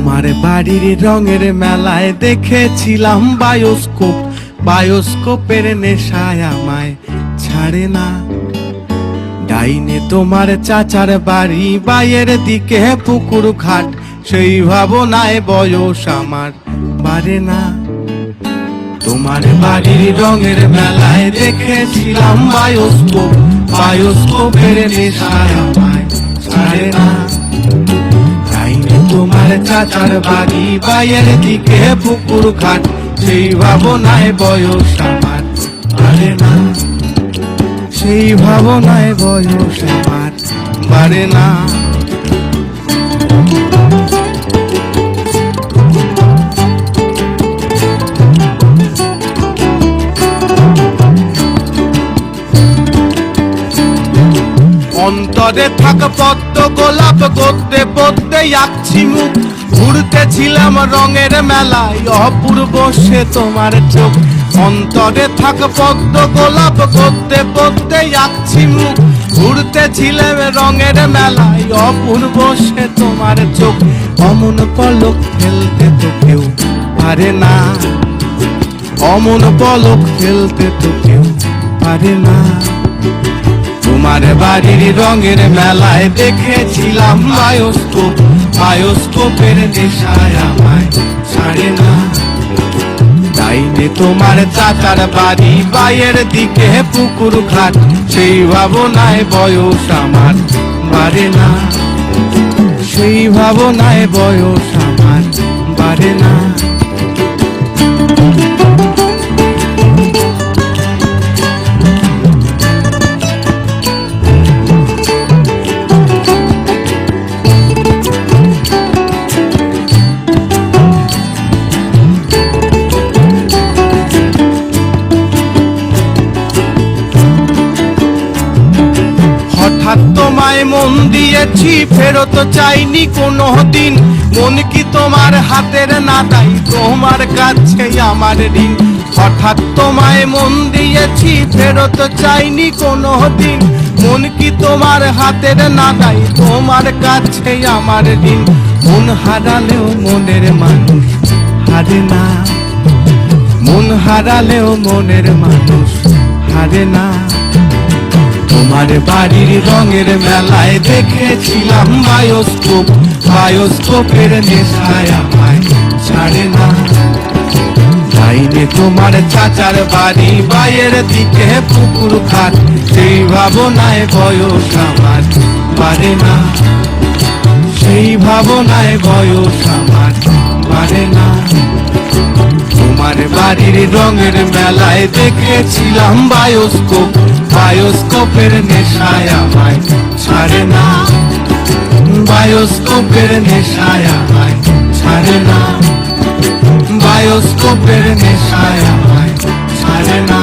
তোমার বাড়ির রঙের মেলায় দেখেছিলাম বায়োস্কোপ, বায়োস্কোপের নেশায় আমায় ছাড়ে না। ডাইনে তোমার চাচার বাড়ি, বাইয়ের দিকে পুকুর ঘাট, সেই ভাবনায় বয়স আমার বাড়ে না। তোমার বাড়ির রঙের মেলায় দেখেছিলাম বায়োস্কোপ, বায়োস্কোপের নেশায় আমায় ছাড়ে না। ডাইনে তোমার চাচার বাড়ি, বাইয়ের দিকে পুকুর ঘাট, সেই ভাবনায় বয়স আমার বাড়ে না। সেই ভাবনায় বয়স আমার বাড়ে না। অন্তরে থাক পদ্ম গোলাপ, গদ্যে পদ্মে আঁকছি মুখ, ঘুরতেছিলাম রঙের মেলায় অপূর্ব সে তোমার চোখ। অন্তরে থাক পদ্ম গোলাপ, গদ্যে পদ্মে আঁকছি মুখ, ঘুরতেছিলাম রঙের মেলায় অপূর্ব সে তোমার চোখ। অমন পলক ফেলতে তো কেউ পারে না, অমন পলক ফেলতে তো কেউ পারে না। তোমার বাড়ির রঙের মেলায় দেখেছিলাম বায়োস্কোপ, বায়োস্কোপের নেশায় আমায় ছাড়ে না। ডাইনে তোমার চাচার বাড়ি, বাইয়ের দিকে পুকুর ঘাট, সেই ভাবনায় বয়স আমার বাড়ে না। সেই ভাবনায় বয়স আমার বাড়ে না। হঠাৎ তোমায় মন দিয়েছি, ফেরত চাইনি কোনো দিন, মন কি তোমার হাতের নাতাই, তোমার কাছে আমার ঋণ। হঠাৎ তোমায় মন দিয়েছি, ফেরত চাইনি কোনো দিন, মন কি তোমার হাতের নাতাই, তোমার কাছে আমার ঋণ। মন হারালেও মনের মানুষ হারে না, মন হারালেও মনের মানুষ হারে না। তোমার বাড়ির রঙের মেলায় দেখেছিলাম বায়োস্কোপ, বায়োস্কোপের নেশায় আমায় ছাড়ে না। ডাইনে তোমার চাচার বাড়ি, বাইয়ের দিকে পুকুর ঘাট, সেই ভাবনায় বয়স আমার বাড়ে না। সেই ভাবনায় বয়স আমার বাড়ে না। তোমার বাড়ির রঙের মেলায় দেখেছিলাম বায়োস্কোপ, বায়োস্কোপের নেশায় আমায় ছাড়ে না। বায়োস্কোপের নেশায় আমায় ছাড়ে না। বায়োস্কোপের নেশায় আমায় ছাড়ে না।